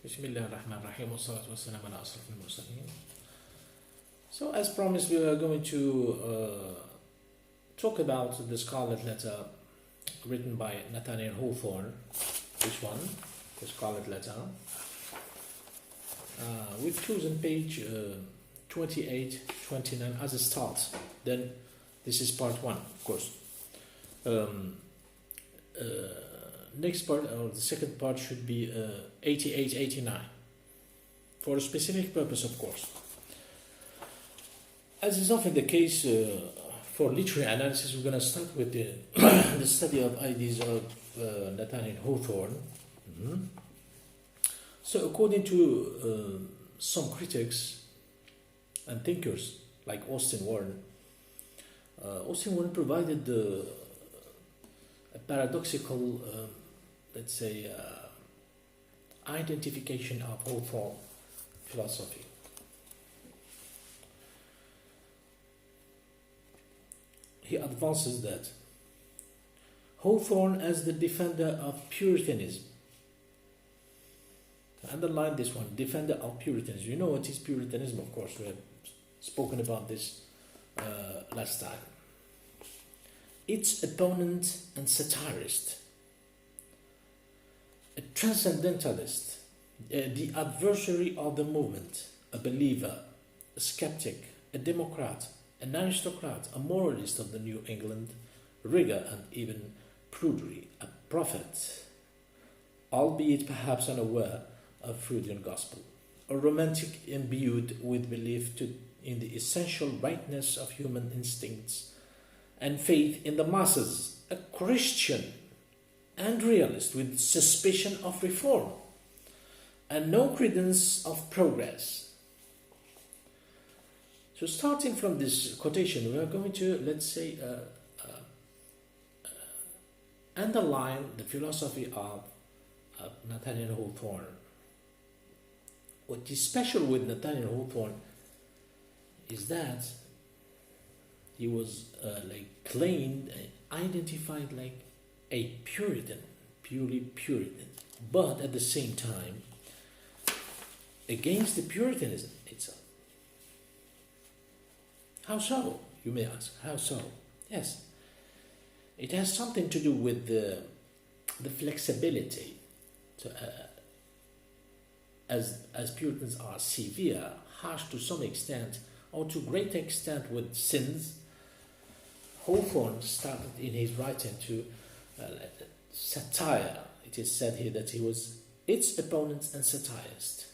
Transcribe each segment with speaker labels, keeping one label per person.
Speaker 1: Bismillah ar-Rahman ar-Rahim wa salatu wa salam ala asraf al-mursaleen. So as promised, we are going to talk about the Scarlet Letter written by Nathaniel Hawthorne. This one, the Scarlet Letter. We've chosen page 28, 29 as a start. Then this is part one, of course. Next part, or the second part, should be 88, 89, for a specific purpose, of course. As is often the case for literary analysis, we're going to start with the, the study of ideas of Nathaniel Hawthorne. So according to some critics and thinkers like Austin Warren provided a paradoxical, let's say, identification of Hawthorne philosophy. He advances that Hawthorne as the defender of Puritanism. Underline this one, defender of Puritanism. You know what is Puritanism, of course. We have spoken about this last time. Its opponent and satirist, a transcendentalist, the adversary of the movement, a believer, a skeptic, a democrat, an aristocrat, a moralist of the New England rigor and even prudery, a prophet, albeit perhaps unaware of Freudian gospel, a romantic imbued with belief in the essential rightness of human instincts and faith in the masses, a Christian and realist with suspicion of reform and no credence of progress. So starting from this quotation, we are going to, let's say, underline the philosophy of Nathaniel Hawthorne. What is special with Nathaniel Hawthorne is that he was claimed, identified like a Puritan, purely Puritan, but at the same time against the Puritanism itself. How so, you may ask? How so? Yes, it has something to do with the flexibility. So, as Puritans are severe, harsh to some extent, or to great extent with sins, Hawthorne started in his writing to satire. It is said here that he was its opponent and satirist.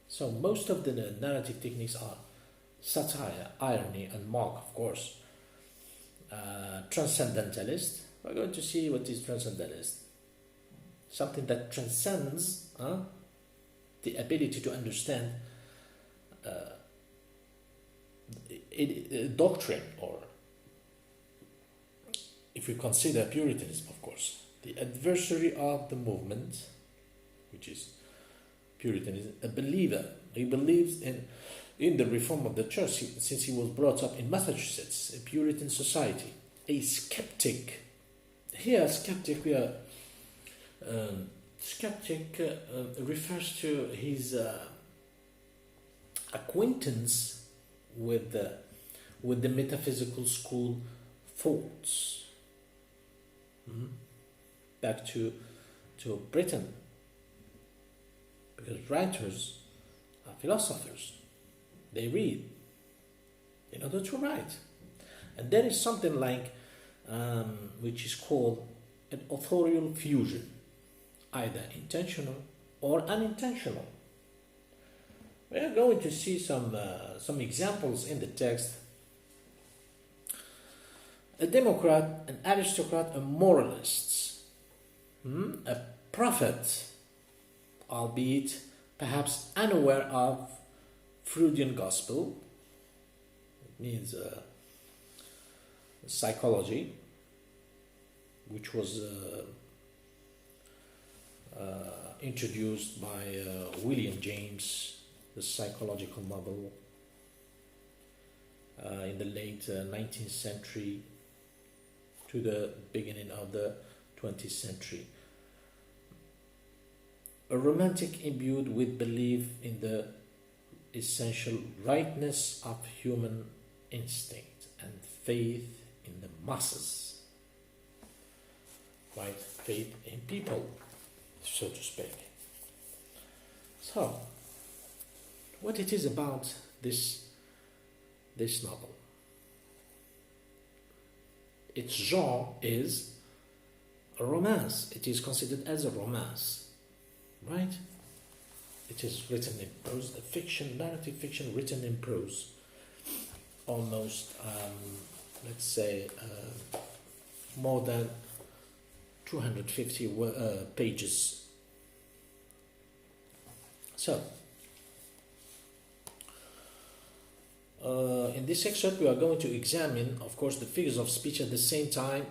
Speaker 1: So most of the narrative techniques are satire, irony, and mock, of course. Transcendentalist. We're going to see what is transcendentalist. Something that transcends the ability to understand doctrine, or if we consider Puritanism, of course, the adversary of the movement, which is Puritanism, a believer. He believes in the reform of the church since he was brought up in Massachusetts, a Puritan society. A skeptic. Here, skeptic, skeptic refers to his acquaintance with the metaphysical school thoughts. Back to Britain, because writers are philosophers. They read in order to write, and there is something like which is called an authorial fusion, either intentional or unintentional. We are going to see some examples in the text. A democrat, an aristocrat, a moralist, a prophet, albeit perhaps unaware of Freudian gospel. It means psychology, which was introduced by William James, the psychological model, in the late 19th century to the beginning of the 20th century. a romantic imbued with belief in the essential rightness of human instinct and faith in the masses, right? Faith in people, so to speak. So, what it is about this novel? Its genre is a romance. It is considered as a romance, right? It is written in prose, a fiction, narrative fiction written in prose. Almost, let's say, more than 250 pages. So, in this excerpt we are going to examine, of course, the figures of speech. At the same time,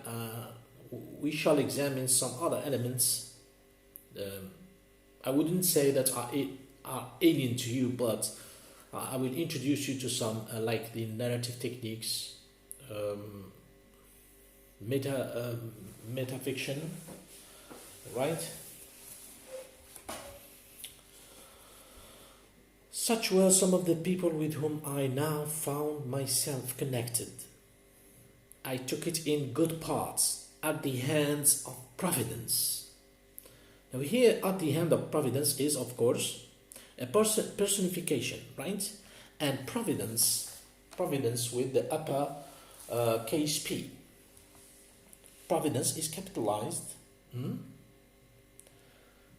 Speaker 1: we shall examine some other elements. I wouldn't say that are alien to you, but I will introduce you to some like the narrative techniques, metafiction, right? Such were some of the people with whom I now found myself connected. I took it in good parts at the hands of Providence. Now here, at the hand of Providence is, of course, a personification, right? And Providence with the upper case P. Providence is capitalized.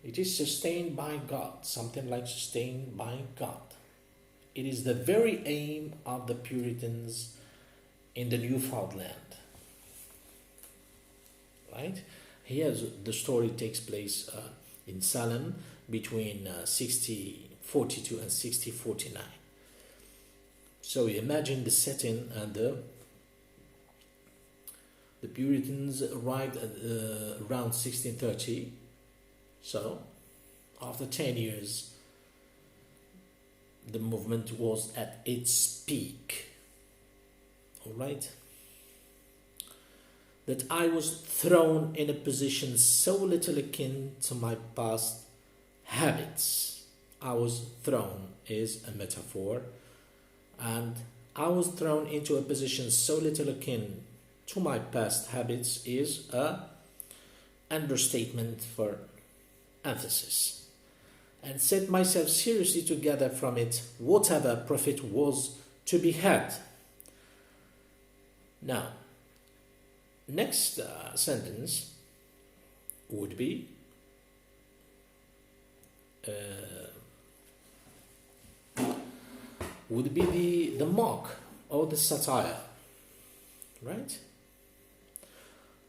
Speaker 1: It is sustained by God, something like sustained by God. It is the very aim of the Puritans in the Newfoundland. Right? Here the story takes place in Salem between 1642 and 1649. So you imagine the setting, and the Puritans arrived at, around 1630. So, after 10 years, the movement was at its peak. All right? That I was thrown in a position so little akin to my past habits. I was thrown is a metaphor, and I was thrown into a position so little akin to my past habits is a understatement for emphasis, and set myself seriously to gather from it whatever profit was to be had. Now, next sentence would be the mock or the satire, right?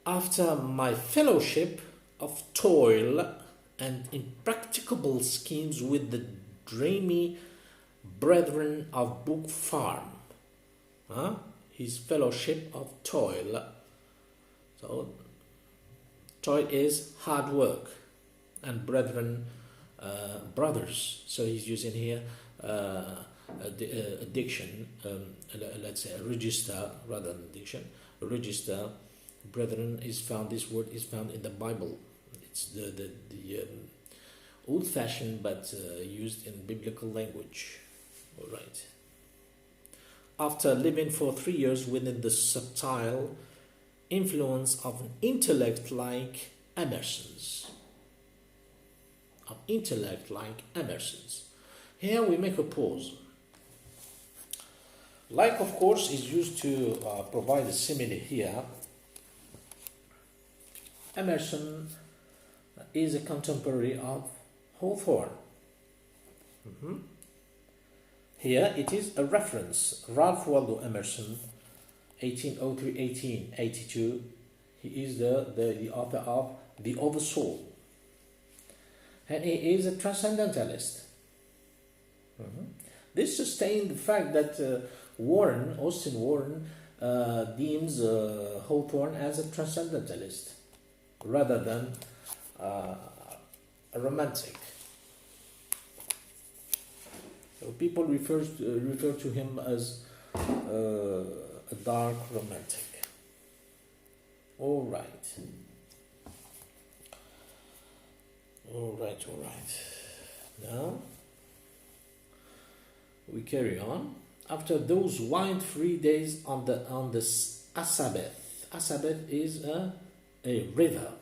Speaker 1: After my fellowship of toil and impracticable schemes with the dreamy brethren of Book Farm, his fellowship of toil. So, toil is hard work, and brethren, brothers. So he's using here a diction, let's say a register rather than diction. A register, brethren, is found. This word is found in the Bible. It's the old-fashioned but used in biblical language. All right. After living for 3 years within the subtle influence of an intellect like Emerson's. Here we make a pause. Like, of course, is used to provide a simile here. Emerson is a contemporary of Hawthorne. Here it is a reference. Ralph Waldo Emerson, 1803-1882. He is the author of The Oversoul. And he is a transcendentalist. This sustained the fact that Austin Warren, deems Hawthorne as a transcendentalist rather than a romantic. So people refer to him as a dark romantic. All right. All right. Now we carry on. After those wild 3 days on the Sabbath. Sabbath is a river.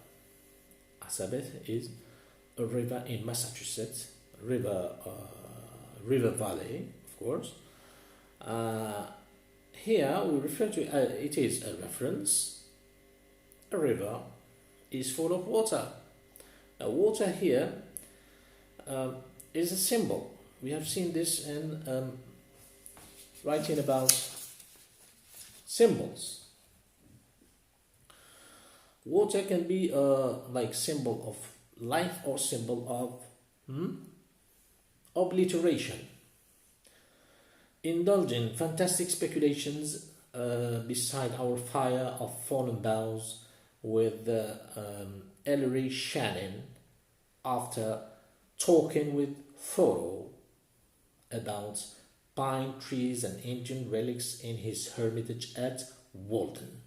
Speaker 1: Sabbath is a river in Massachusetts, river valley, of course. Here we refer to it is a reference. A river is full of water. Water here is a symbol. We have seen this in writing about symbols. Water can be like symbol of life or symbol of obliteration. Indulge in fantastic speculations beside our fire of fallen boughs with Ellery Shannon after talking with Thoreau about pine trees and ancient relics in his hermitage at Walden.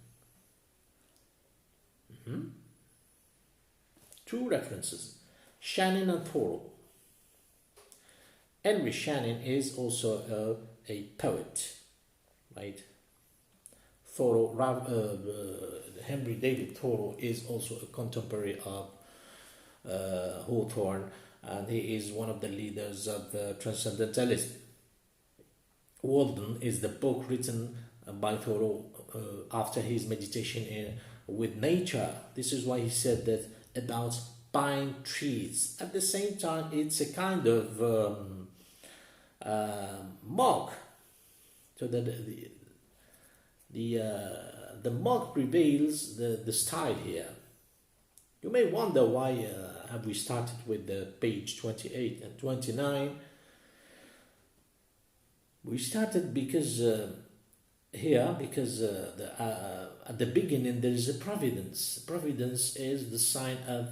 Speaker 1: Two references, Shannon and Thoreau. Henry Shannon is also a poet, right? Henry David Thoreau is also a contemporary of Hawthorne, and he is one of the leaders of the Transcendentalism. Walden is the book written by Thoreau after his meditation with nature. This is why he said that about pine trees. At the same time, it's a kind of mock, so that the mock reveals the style here. You may wonder why have we started with the page 28 and 29. We started because at the beginning there is a providence. Providence is the sign of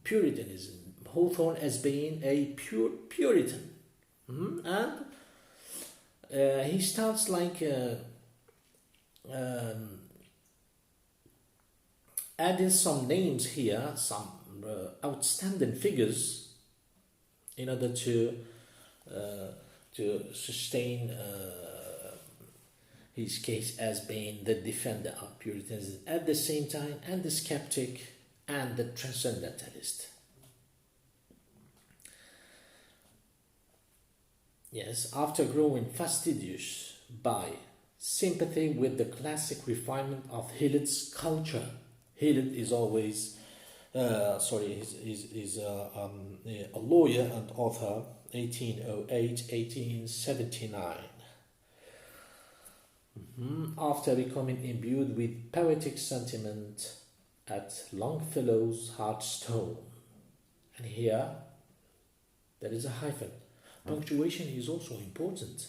Speaker 1: Puritanism. Hawthorne as being a Puritan, and he starts like adding some names here, some outstanding figures, in order to sustain his case as being the defender of Puritanism at the same time, and the skeptic and the transcendentalist. Yes, after growing fastidious by sympathy with the classic refinement of Hillet's culture. Hillet is always, he's a lawyer and author, 1808-1879. After becoming imbued with poetic sentiment at Longfellow's Hearthstone. And here, there is a hyphen. Punctuation is also important.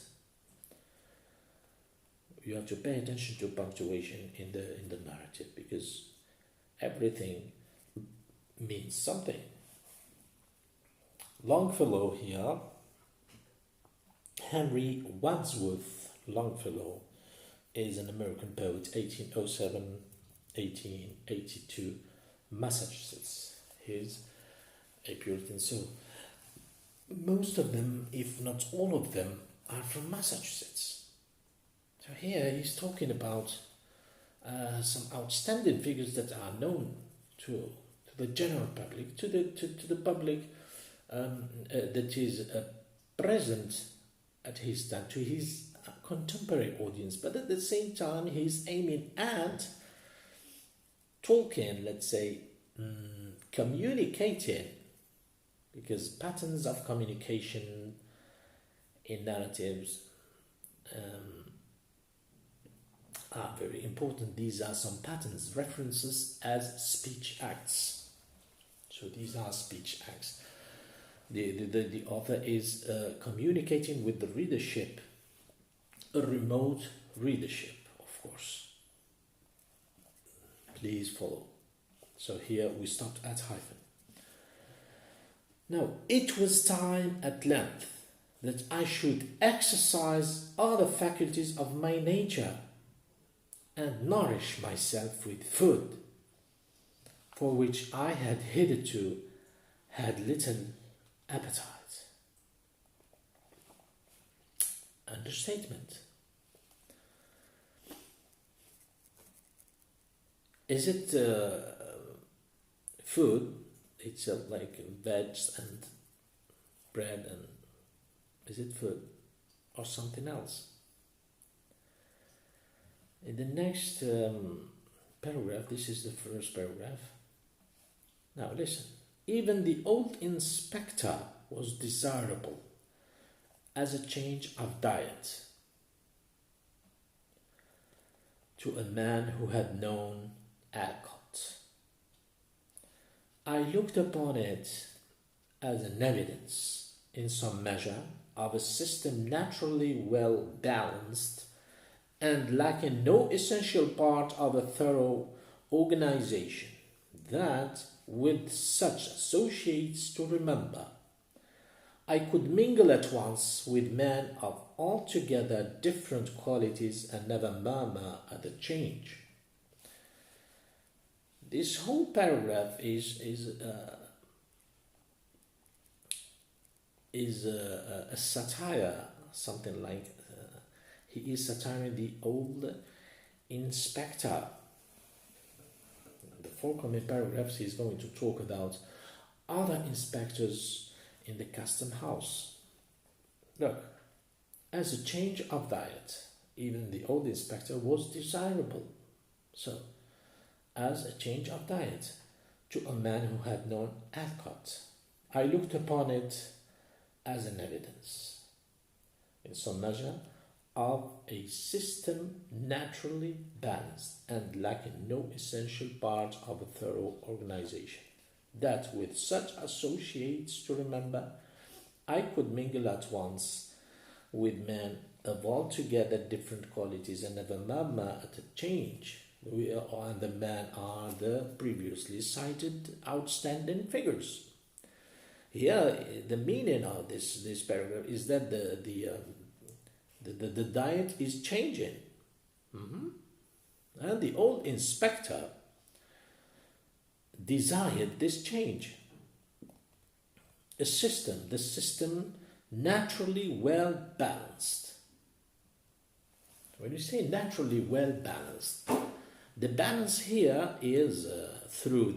Speaker 1: You have to pay attention to punctuation in the narrative, because everything means something. Longfellow here, Henry Wadsworth Longfellow, is an American poet, 1807-1882, Massachusetts. He's a Puritan, so most of them, if not all of them, are from Massachusetts. So here he's talking about some outstanding figures that are known to the general public, to the public that is present at his time, to his contemporary audience, but at the same time he's aiming at talking, let's say, communicating, because patterns of communication in narratives are very important. These are some patterns, references as speech acts. So these are speech acts. The author is communicating with the readership, a remote readership, of course. Please follow. So here we stopped at hyphen. Now, it was time at length that I should exercise all the faculties of my nature and nourish myself with food. for which I had hitherto had little appetite. Understatement. Is it food itself, like veg and bread, and is it food or something else? In the next paragraph, this is the first paragraph. Now listen. Even the old inspector was desirable as a change of diet to a man who had known Alcott. I looked upon it as an evidence, in some measure, of a system naturally well balanced and lacking no essential part of a thorough organization, that, with such associates to remember, I could mingle at once with men of altogether different qualities and never murmur at the change. This whole paragraph is a satire, something like he is satiring the old inspector. The forthcoming paragraphs he is going to talk about other inspectors in the custom house. Look, as a change of diet, even the old inspector was desirable. So, as a change of diet to a man who had known Alcott, I looked upon it as an evidence, in some measure, of a system naturally balanced and lacking no essential part of a thorough organization, that with such associates to remember, I could mingle at once with men of altogether different qualities and never murmur at a change. And the men are the previously cited outstanding figures. Here, the meaning of this paragraph is that the diet is changing. And the old inspector desired this change. The system naturally well balanced. When you say naturally well balanced, the balance here is through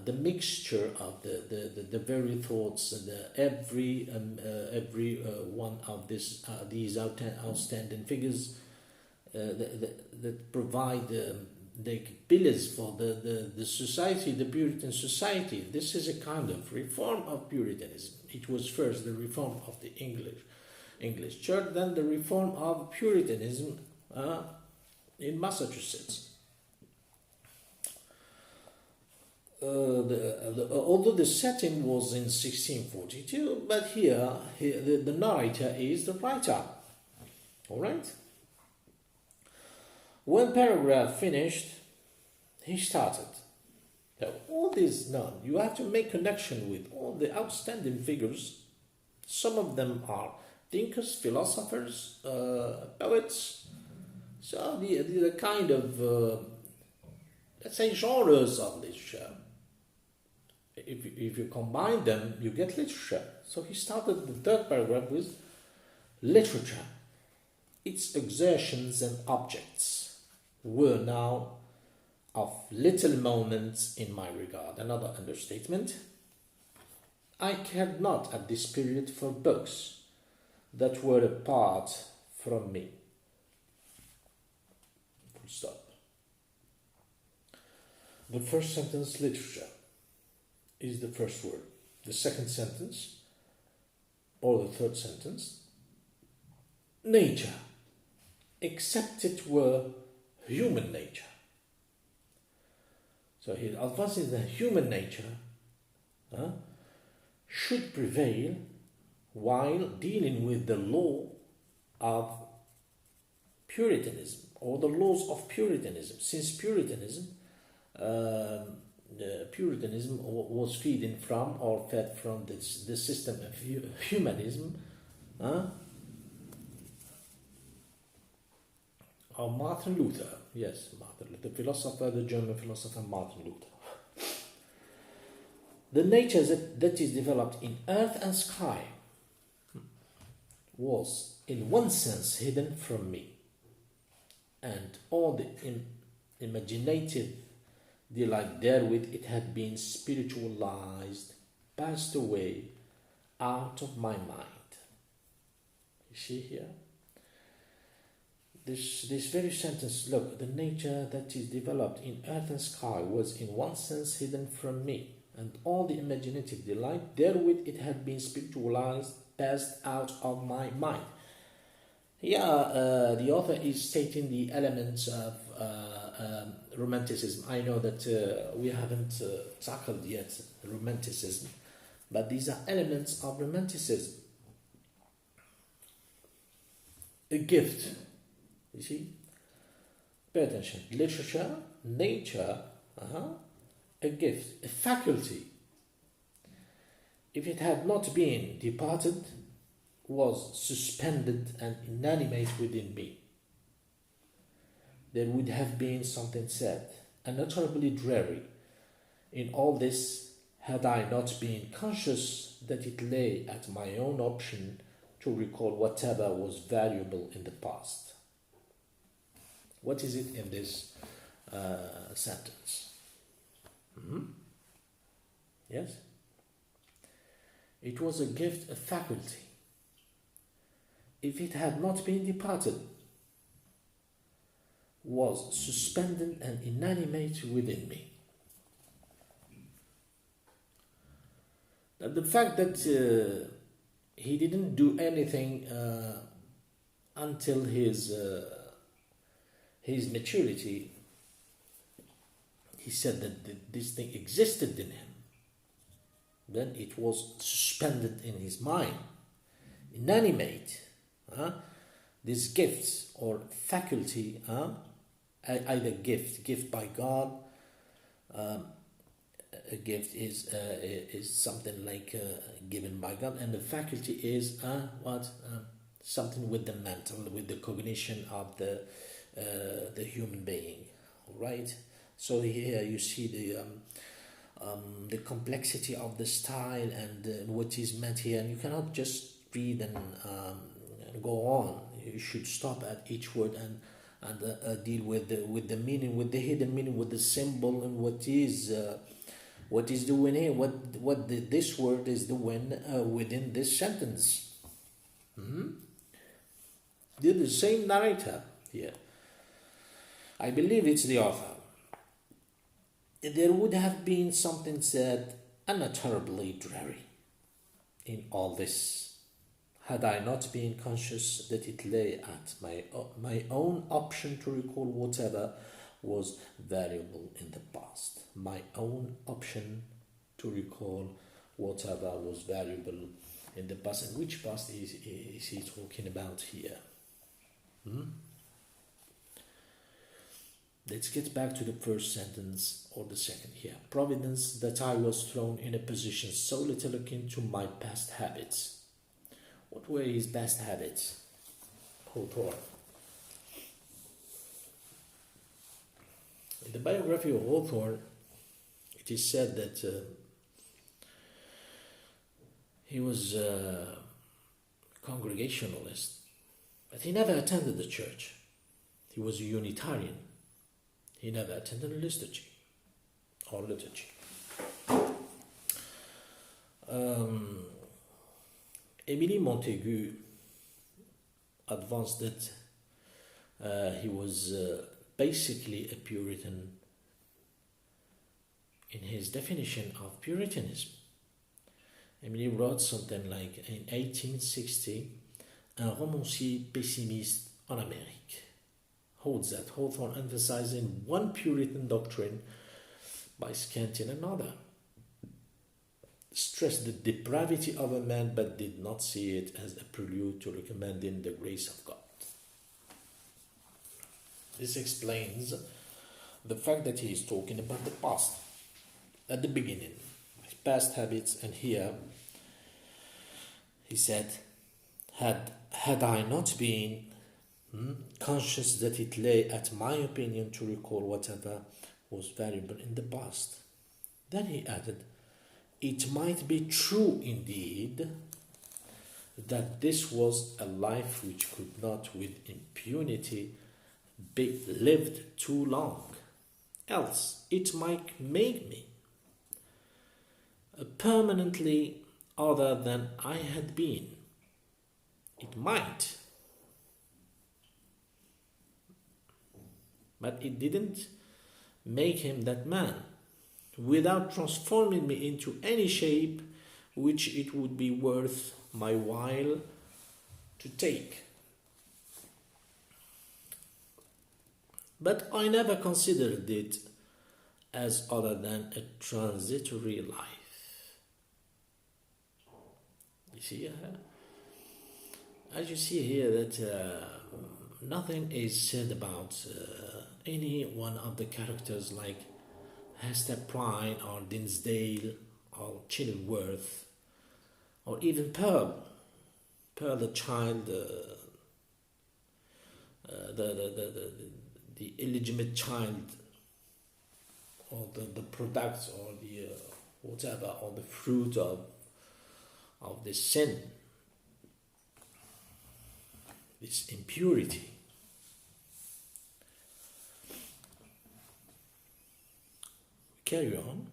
Speaker 1: the mixture of the very thoughts and every one of these outstanding figures that provide the pillars for the society, the Puritan society. This is a kind of reform of Puritanism. It was first the reform of the English Church, then the reform of Puritanism in Massachusetts. Although the setting was in 1642, but here the narrator is the writer. All right? When paragraph finished, he started. Now, all this done, you have to make connection with all the outstanding figures. Some of them are thinkers, philosophers, poets. So the kind of, let's say, genres of literature. If you combine them, you get literature. So he started the third paragraph with literature. Its exertions and objects were now of little moment in my regard. Another understatement. I cared not at this period for books that were apart from me. Full stop. The first sentence, literature, is the first word. The second sentence, or the third sentence, nature, except it were human nature. So he advances that human nature should prevail while dealing with the law of Puritanism, or the laws of Puritanism, since Puritanism was feeding from or fed from the system of humanism, Martin Luther. Yes, Martin Luther, the philosopher, the German philosopher Martin Luther. The nature that is developed in earth and sky was, in one sense, hidden from me, and all the imaginative delight therewith it had been spiritualized, passed away out of my mind. You see here? This very sentence, look, the nature that is developed in earth and sky was in one sense hidden from me, and all the imaginative delight therewith it had been spiritualized, passed out of my mind. Here, the author is stating the elements of Romanticism. I know that we haven't tackled yet Romanticism, but these are elements of Romanticism. A gift, you see? Pay attention. Literature, nature, a gift, a faculty. If it had not been departed, was suspended and inanimate within me. There would have been something sad, unutterably dreary, in all this, had I not been conscious that it lay at my own option to recall whatever was valuable in the past. What is it in this sentence? Yes? It was a gift, a faculty. If it had not been departed, was suspended and inanimate within me. Now, the fact that he didn't do anything until his maturity, he said that this thing existed in him. Then it was suspended in his mind, inanimate. This gift or faculty, either gift by God. A gift is something like given by God, and the faculty is something with the mental, with the cognition of the human being, right? So here you see the complexity of the style and what is meant here, and you cannot just read and go on. You should stop at each word and deal with the meaning, with the hidden meaning, with the symbol, and what is doing here, what this word is doing within this sentence. The same narrator here. I believe it's the author. There would have been something said unutterably dreary in all this, had I not been conscious that it lay at my own option to recall whatever was valuable in the past. My own option to recall whatever was valuable in the past. And which past is he talking about here? Let's get back to the first sentence or the second here. Providence that I was thrown in a position so little akin to my past habits. What were his past habits? Hawthorne. In the biography of Hawthorne, it is said that he was a congregationalist, but he never attended the church. He was a Unitarian. He never attended a liturgy or liturgy. Émilie Montaigu advanced that he was basically a Puritan in his definition of Puritanism. Émilie wrote something like, in 1860, Un romancier pessimiste en Amérique holds that Hawthorne emphasizing one Puritan doctrine by scanting another, stressed the depravity of a man but did not see it as a prelude to recommending the grace of God. This explains the fact that he is talking about the past at the beginning, his past habits, and here he said, had I not been conscious that it lay at my opinion to recall whatever was valuable in the past. Then he added, it might be true indeed that this was a life which could not with impunity be lived too long, else it might make me permanently other than I had been. It might, but it didn't make him that man, without transforming me into any shape which it would be worth my while to take. But I never considered it as other than a transitory life. You see, as you see here, that nothing is said about any one of the characters like Hester Prynne or Dinsdale or Chillingworth or even Pearl the child, the illegitimate child, or the product, or the whatever, or the fruit of the sin, this impurity. Carry on.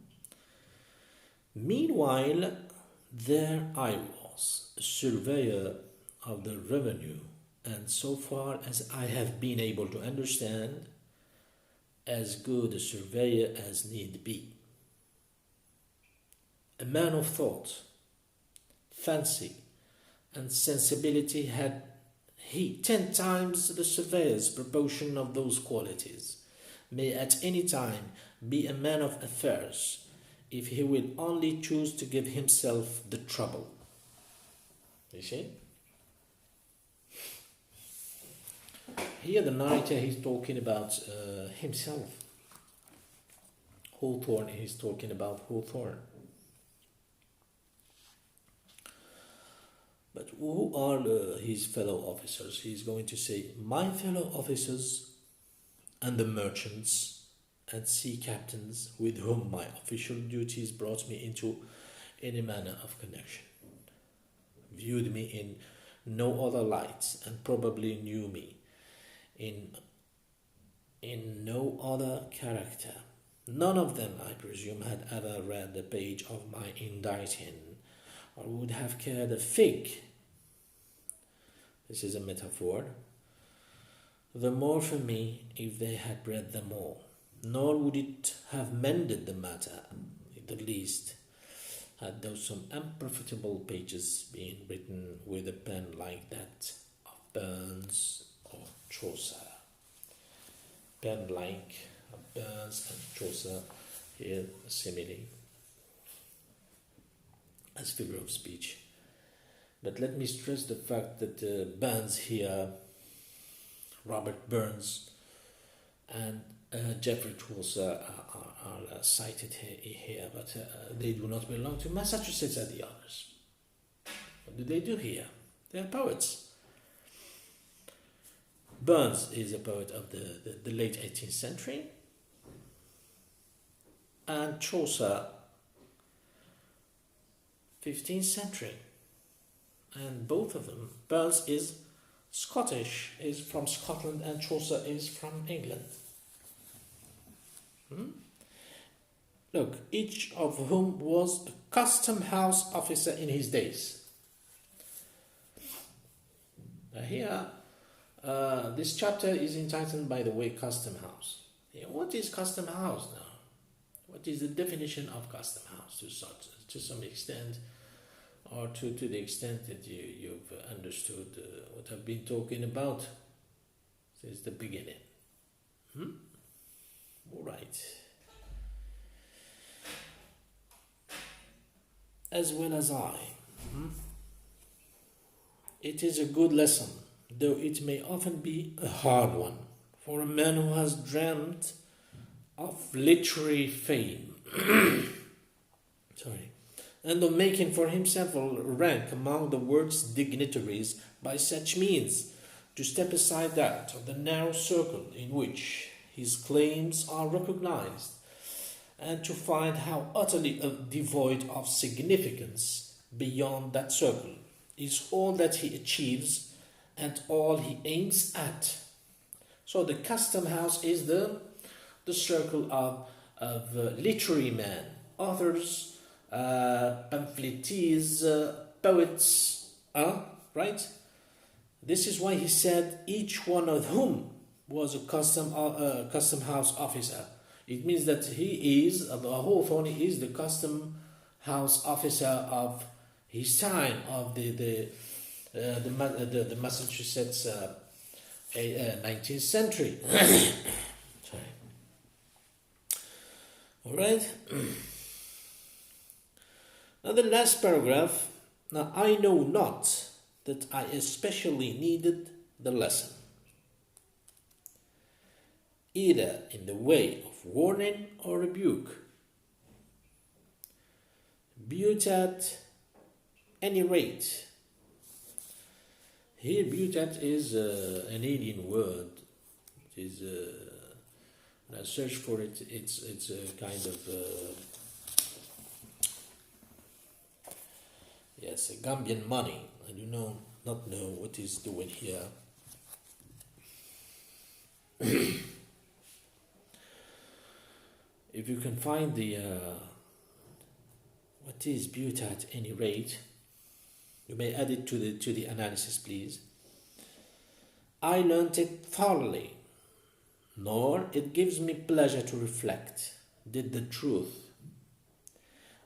Speaker 1: Meanwhile, there I was, a surveyor of the revenue, and so far as I have been able to understand, as good a surveyor as need be. A man of thought, fancy, and sensibility had he 10 times the surveyor's proportion of those qualities, may at any time be a man of affairs, if he will only choose to give himself the trouble. You see? Here the narrator is talking about himself. Hawthorne is talking about Hawthorne. But who are his fellow officers? He's going to say, my fellow officers and the merchants and sea captains with whom my official duties brought me into any manner of connection, viewed me in no other light, and probably knew me in no other character. None of them, I presume, had ever read a page of my indicting, or would have cared a fig, this is a metaphor, the more for me if they had read them all. Nor would it have mended the matter, at the least, had those some unprofitable pages been written with a pen like that of Burns or Chaucer. Pen like of Burns and Chaucer, here a simile as figure of speech. But let me stress the fact that Burns here, Robert Burns, and Geoffrey Chaucer are cited here, but they do not belong to Massachusetts as the others. What do they do here? They are poets. Burns is a poet of the late 18th century, and Chaucer, 15th century. And both of them, Burns is Scottish, is from Scotland, and Chaucer is from England. Look, each of whom was a custom house officer in his days. Here, this chapter is entitled, by the way, Custom House. What is custom house now? What is the definition of custom house to some extent, or to the extent that you've understood what I've been talking about since the beginning? All right. As well as I. It is a good lesson, though it may often be a hard one, for a man who has dreamt of literary fame. And of making for himself a rank among the world's dignitaries by such means, to step aside that of the narrow circle in which his claims are recognized, and to find how utterly devoid of significance beyond that circle is all that he achieves and all he aims at. So the custom house is the circle of literary men, authors, pamphleteers, poets, right? This is why he said each one of whom was a custom house officer. It means that he is, Hawthorne is the custom house officer of his time, of the Massachusetts 19th century. Sorry. All right. Now the last paragraph. Now I know not that I especially needed the lesson, either in the way of warning or rebuke. But at any rate, here but is an alien word. It is when I search for it, it's a kind of yes, a Gambian money. I do not know what he's doing here. If you can find the what is but at any rate, you may add it to the analysis, please. I learnt it thoroughly, nor it gives me pleasure to reflect, did the truth,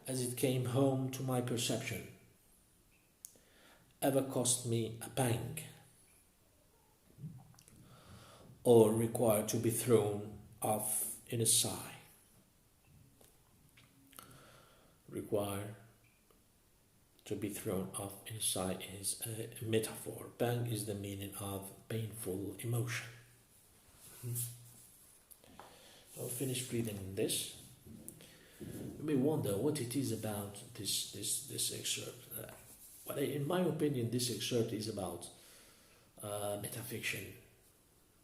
Speaker 1: as it came home to my perception, ever cost me a pang, or require to be thrown off in a sigh. Require to be thrown off in a sigh is a metaphor. Pang is the meaning of painful emotion. I'll finish reading this. You may wonder what it is about this excerpt. But in my opinion, this excerpt is about metafiction.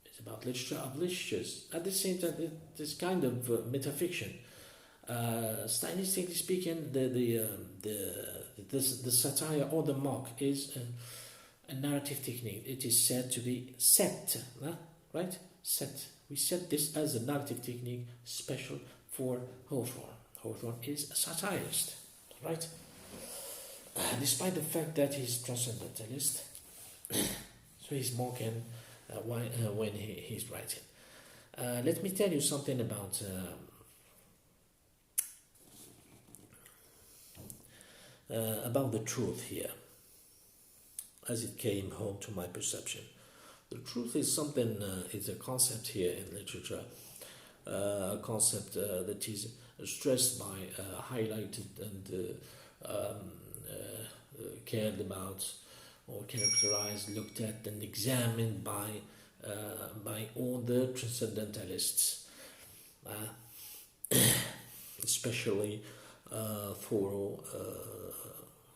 Speaker 1: It's about literature of literatures. At the same time, this kind of metafiction. Stylistically speaking, the satire or the mock is a narrative technique. It is said to be set, right? Set. We set this as a narrative technique special for Hawthorne. Hawthorne is a satirist, right? Despite the fact that he's transcendentalist, so he's mocking when he's writing. Let me tell you something about the truth here, as it came home to my perception. The truth is something, it's a concept here in literature, a concept that is stressed by, highlighted and cared about, or characterized, looked at and examined by all the transcendentalists, especially Thoreau,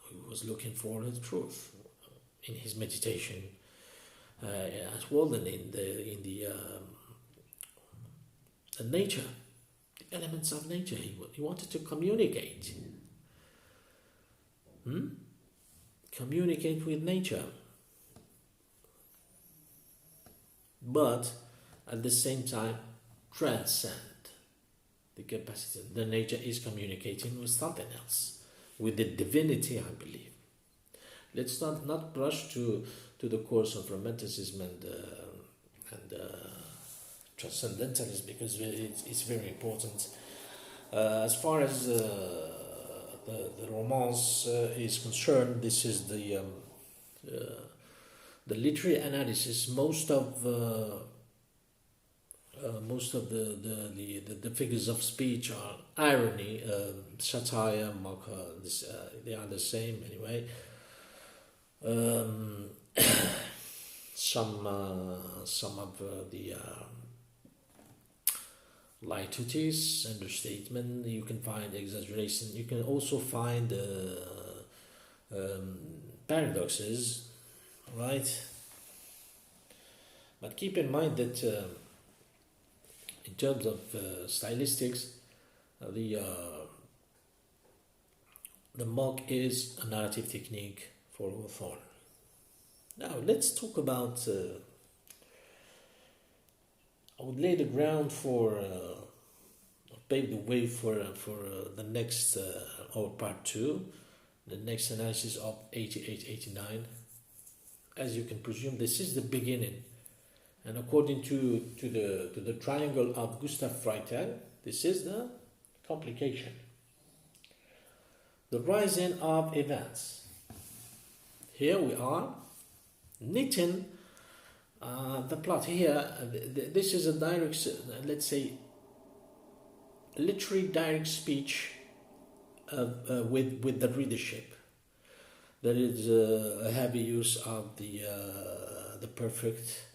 Speaker 1: who was looking for the truth in his meditation, as well as in the nature, the elements of nature. He wanted to communicate. Communicate with nature, but at the same time transcend the capacity. The nature is communicating with something else, with the divinity, I believe. Let's not rush to the course of romanticism and transcendentalism, because it's very important. As far as the romance is concerned, this is the literary analysis. Most of the figures of speech are irony, satire, mock. They are the same anyway. Some of the lightheartedness, understatement. You can find exaggeration. You can also find paradoxes, right? But keep in mind that in terms of stylistics, the mock is a narrative technique for Hawthorne. Now let's talk about. I would lay the ground for, pave the way for the next or part two, the next analysis of 88-89. As you can presume, this is the beginning. And according to the triangle of Gustav Freytag, this is the complication. The rising of events. Here we are, knitting the plot. Here, this is a direct, let's say, literary direct speech with the readership. There is a heavy use of the perfect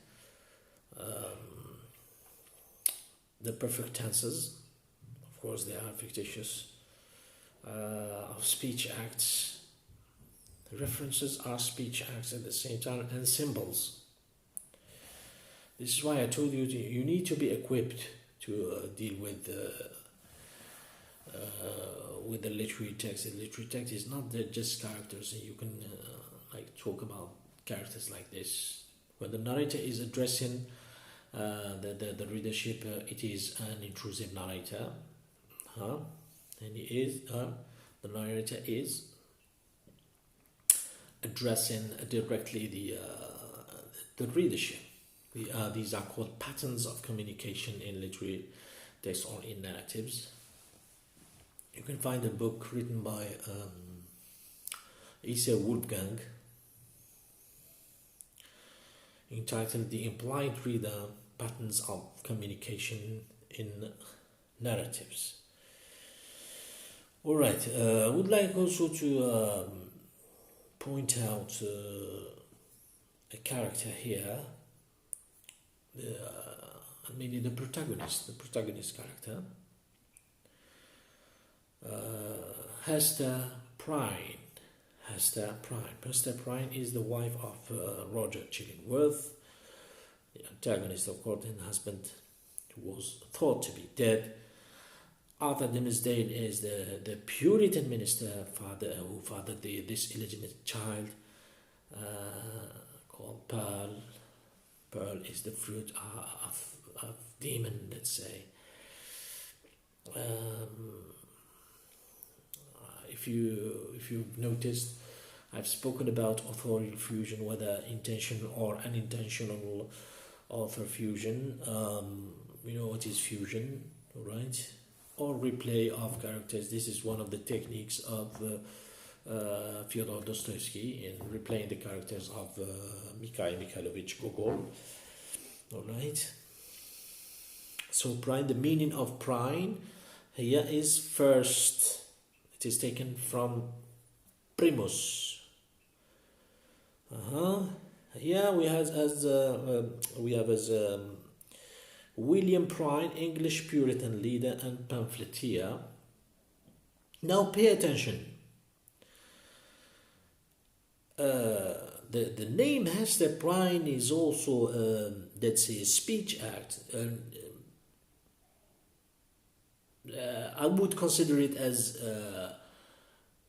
Speaker 1: tenses. Of course, they are fictitious. Of speech acts. References are speech acts at the same time, and symbols. This is why I told you you need to be equipped to deal with the literary text. The literary text is not just characters. You can talk about characters like this. When the narrator is addressing the readership, it is an intrusive narrator, and the narrator is addressing directly the readership. These are called patterns of communication in literary text or in narratives. You can find a book written by Isa Wolfgang entitled The Implied Reader, Patterns of Communication in Narratives. Alright, I would like also to point out a character here, mainly the protagonist character, Hester Prynne. Hester Prynne is the wife of Roger Chillingworth, the antagonist of Gordon, husband who was thought to be dead. Arthur Dimmesdale is the Puritan minister who fathered this illegitimate child called Pearl. Pearl is the fruit of demon, let's say. If you've noticed, I've spoken about authorial fusion, whether intentional or unintentional author fusion. You know what is fusion, right? Or replay of characters. This is one of the techniques of Fyodor Dostoevsky in replaying the characters of Mikhail Mikhailovich Gogol. All right. So Prynne, the meaning of Prynne here is first. It is taken from primus. Yeah, we have as William Prynne, English Puritan leader and pamphleteer. Now pay attention. The name Hester Prynne is also, let's say, a speech act. I would consider it as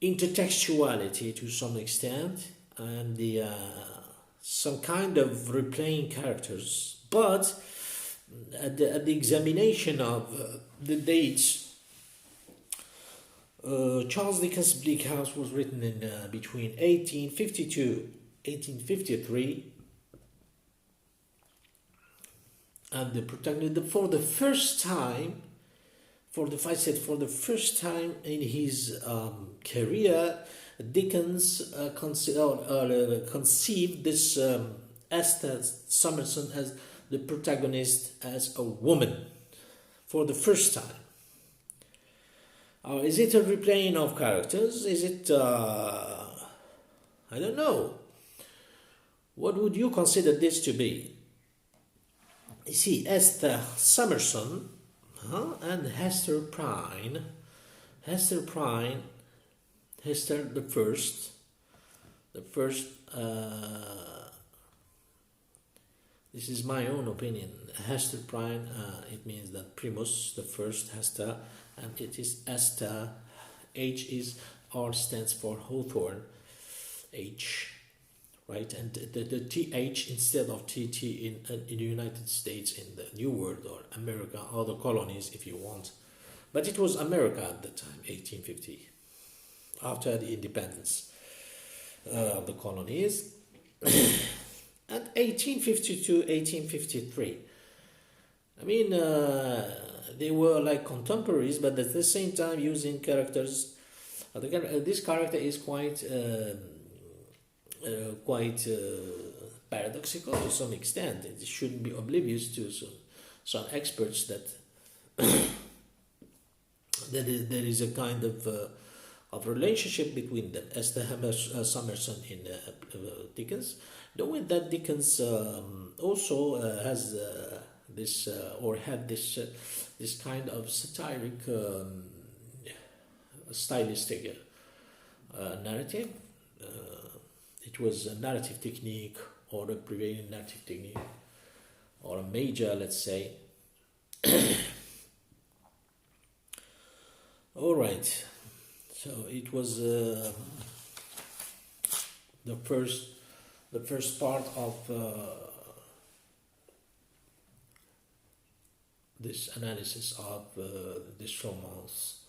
Speaker 1: intertextuality to some extent, and some kind of replaying characters. But at the examination of the dates, Charles Dickens' Bleak House was written in between 1852 1853, and the protagonist, for the first time in his career, Dickens conceived this Esther Summerson as the protagonist, as a woman, for the first time. Is it a replaying of characters? Is it, I don't know. What would you consider this to be? You see, Esther Summerson and Hester Prynne. Hester the first This is my own opinion. Hester prime, it means that primus, the first Hester, and it is Esther. H is R stands for Hawthorne. H, right? And the TH instead of TT in the United States, in the New World or America, or the colonies if you want. But it was America at the time, 1850, after the independence of the colonies. And 1852, 1853. I mean, they were like contemporaries, but at the same time using characters. This character is quite paradoxical to some extent. It shouldn't be oblivious to some experts that there is a kind of relationship between them, as the Summerson in Dickens. Knowing that Dickens also has this or had this kind of satiric stylistic narrative. It was a narrative technique, or a prevailing narrative technique, or a major, let's say. All right. So it was the first part of this analysis of this romance,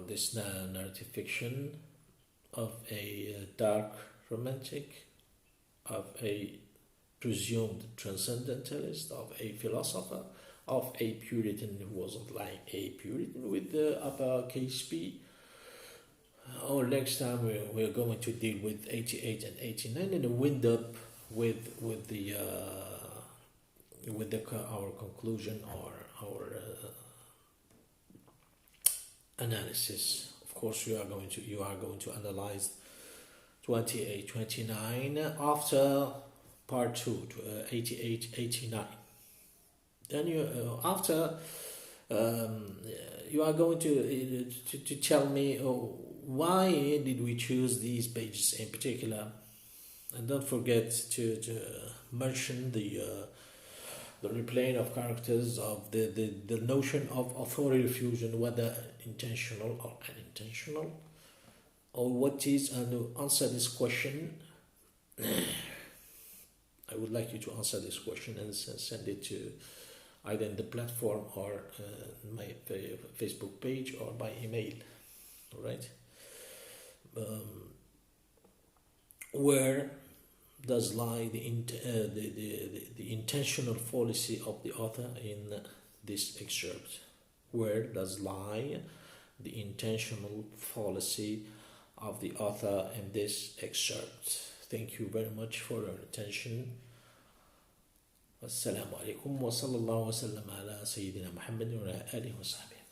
Speaker 1: this narrative fiction, of a dark romantic, of a presumed transcendentalist, of a philosopher, of a Puritan who wasn't like a Puritan with the uppercase P. Or next time we're going to deal with 88 and 89 and wind up with our conclusion or our analysis. Of course, you are going to analyze 28, 29 after part 2 to 88, 89. Then after you are going to tell me why did we choose these pages in particular, and don't forget to mention the replaying of characters, of the notion of authority fusion, whether intentional or unintentional, or what is, and to answer this question. I would like you to answer this question and send it to either in the platform or my Facebook page or by email. All right. Where does lie the intentional fallacy of the author in this excerpt? Where does lie the intentional fallacy of the author in this excerpt? Thank you very much for your attention. Assalamu alaikum wa sallallahu wa sallam ala Sayyidina Muhammad wa ala alihi wa sahbihi.